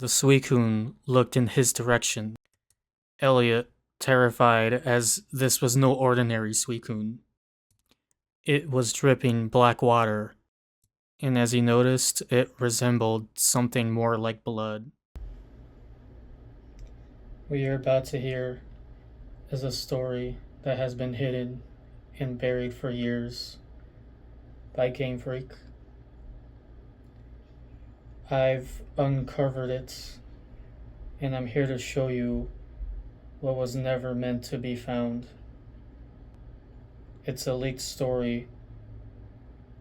The Suicune looked in his direction. Elliot, terrified, as this was no ordinary Suicune. It was dripping black water, and as he noticed, it resembled something more like blood. What you're about to hear is a story that has been hidden and buried for years by GameFreak. I've uncovered it, and I'm here to show you what was never meant to be found. It's a leaked story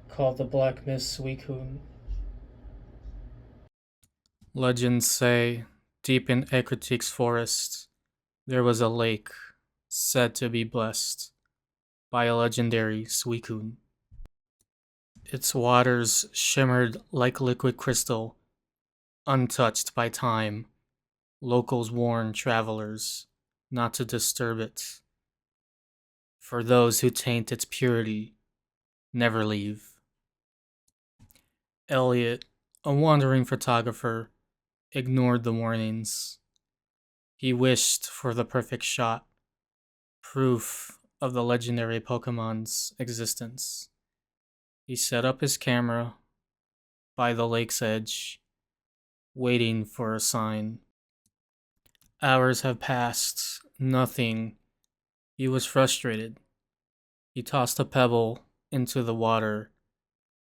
called The Black Mist Suicune. Legends say, deep in Ecruteak's forest, there was a lake said to be blessed by a legendary Suicune. Its waters shimmered like liquid crystal, untouched by time. Locals warn travelers not to disturb it. For those who taint its purity, never leave. Elliot, a wandering photographer, ignored the warnings. He wished for the perfect shot, proof of the legendary Pokemon's existence. He set up his camera by the lake's edge, waiting for a sign. Hours have passed, nothing. He was frustrated. He tossed a pebble into the water.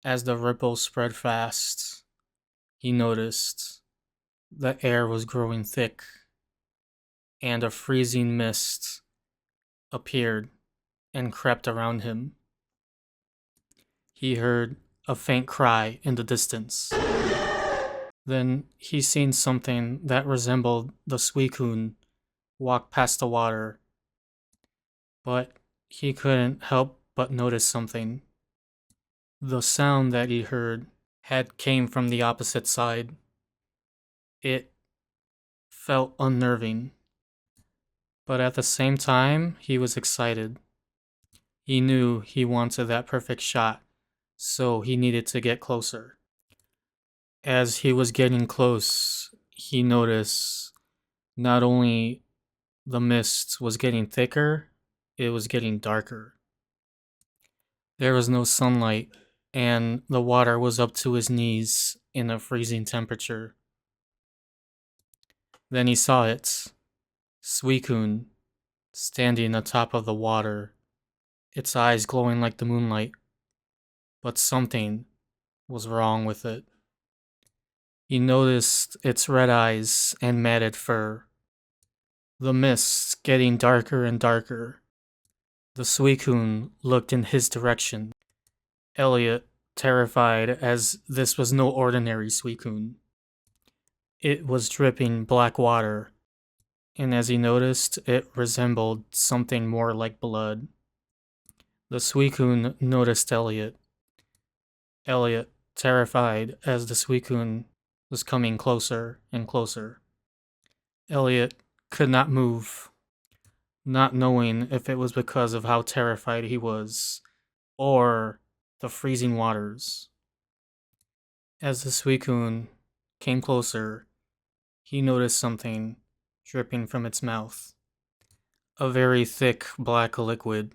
As the ripples spread fast, he noticed the air was growing thick, and a freezing mist appeared and crept around him. He heard a faint cry in the distance. Then he seen something that resembled the Suicune walk past the water, but he couldn't help but notice something. The sound that he heard had came from the opposite side. It felt unnerving, but at the same time, he was excited. He knew he wanted that perfect shot, so he needed to get closer. As he was getting close, he noticed not only the mist was getting thicker, it was getting darker. There was no sunlight, and the water was up to his knees in a freezing temperature. Then he saw it, Suicune, standing atop of the water, its eyes glowing like the moonlight. But something was wrong with it. He noticed its red eyes and matted fur. The mists getting darker and darker. The Suicune looked in his direction. Elliot, terrified, as this was no ordinary Suicune. It was dripping black water, and as he noticed, it resembled something more like blood. The Suicune noticed Elliot. Elliot, terrified, as the Suicune was coming closer and closer. Elliot could not move, not knowing if it was because of how terrified he was, or the freezing waters. As the Suicune came closer, he noticed something dripping from its mouth. A very thick black liquid.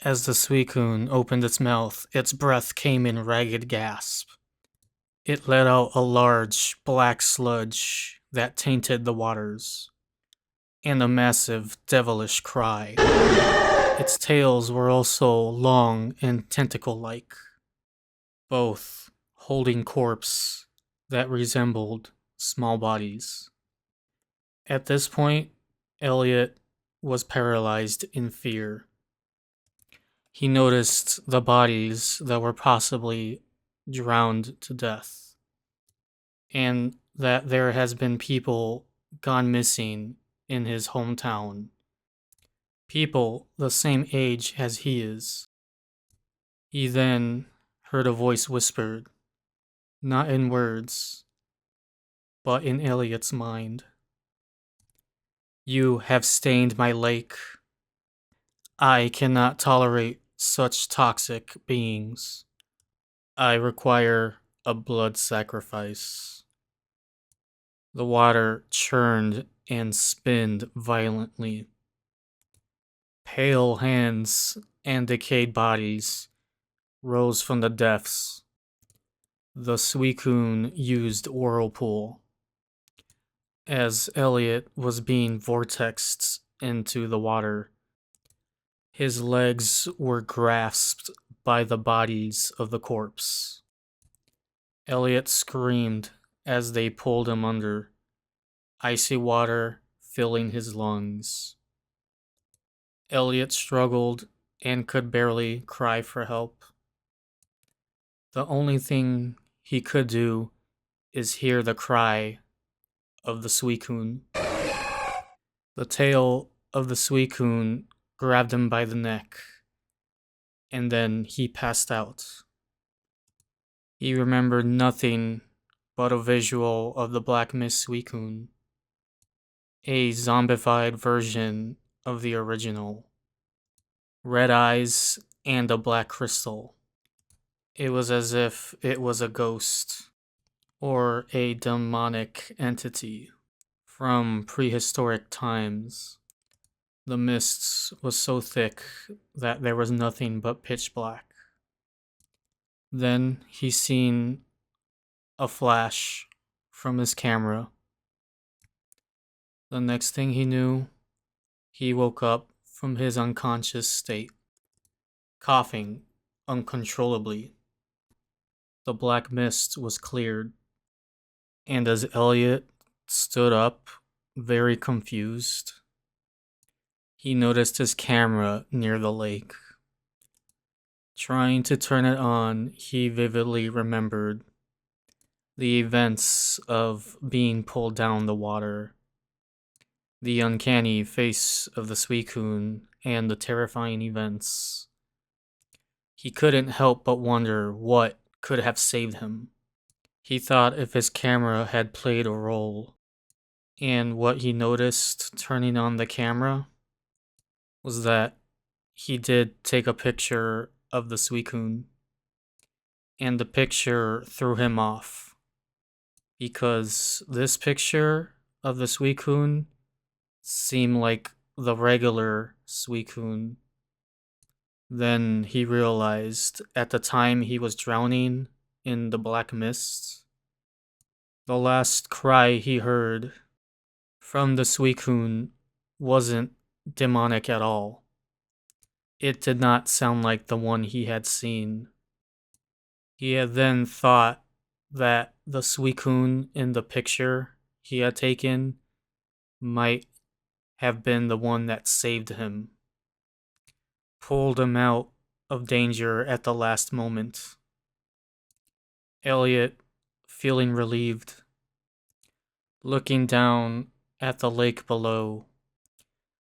As the Suicune opened its mouth, its breath came in ragged gasp. It let out a large black sludge that tainted the waters, and a massive devilish cry. Its tails were also long and tentacle-like, both holding corpses that resembled small bodies. At this point, Elliot was paralyzed in fear. He noticed the bodies that were possibly drowned to death, and that there has been people gone missing in his hometown. People the same age as he is. He then heard a voice whispered, not in words, but in Elliot's mind. You have stained my lake. I cannot tolerate such toxic beings. I require a blood sacrifice. The water churned and spinned violently. Pale hands and decayed bodies rose from the depths. The Suicune used Whirlpool as Elliot was being vortexed into the water. His legs were grasped by the bodies of the corpse. Elliot screamed as they pulled him under, icy water filling his lungs. Elliot struggled and could barely cry for help. The only thing he could do is hear the cry of the Suicune. The tail of the Suicune grabbed him by the neck, and then he passed out. He remembered nothing but a visual of the Black Mist Suicune, a zombified version of the original. Red eyes and a black crystal. It was as if it was a ghost or a demonic entity from prehistoric times. The mists was so thick that there was nothing but pitch black. Then he seen a flash from his camera. The next thing he knew, he woke up from his unconscious state, coughing uncontrollably. The black mist was cleared, and as Elliot stood up, very confused, he noticed his camera near the lake. Trying to turn it on, he vividly remembered the events of being pulled down the water, the uncanny face of the Suicune, and the terrifying events. He couldn't help but wonder what could have saved him. He thought if his camera had played a role, and what he noticed turning on the camera was that he did take a picture of the Suicune, and the picture threw him off, because this picture of the Suicune seemed like the regular Suicune. Then he realized at the time he was drowning in the black mist, the last cry he heard from the Suicune wasn't demonic at all. It did not sound like the one he had seen. He had then thought that the Suicune in the picture he had taken might have been the one that saved him, pulled him out of danger at the last moment. Elliot, feeling relieved, looking down at the lake below,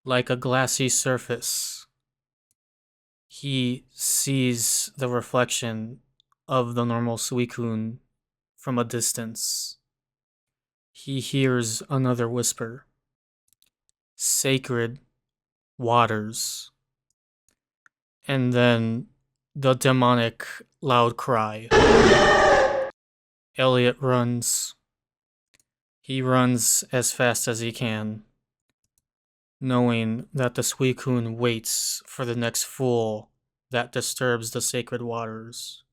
like a glassy surface, he sees the reflection of the normal Suicune from a distance. He hears another whisper. Sacred waters. And then the demonic loud cry. Elliot runs. He runs as fast as he can, knowing that the Suicune waits for the next fool that disturbs the sacred waters.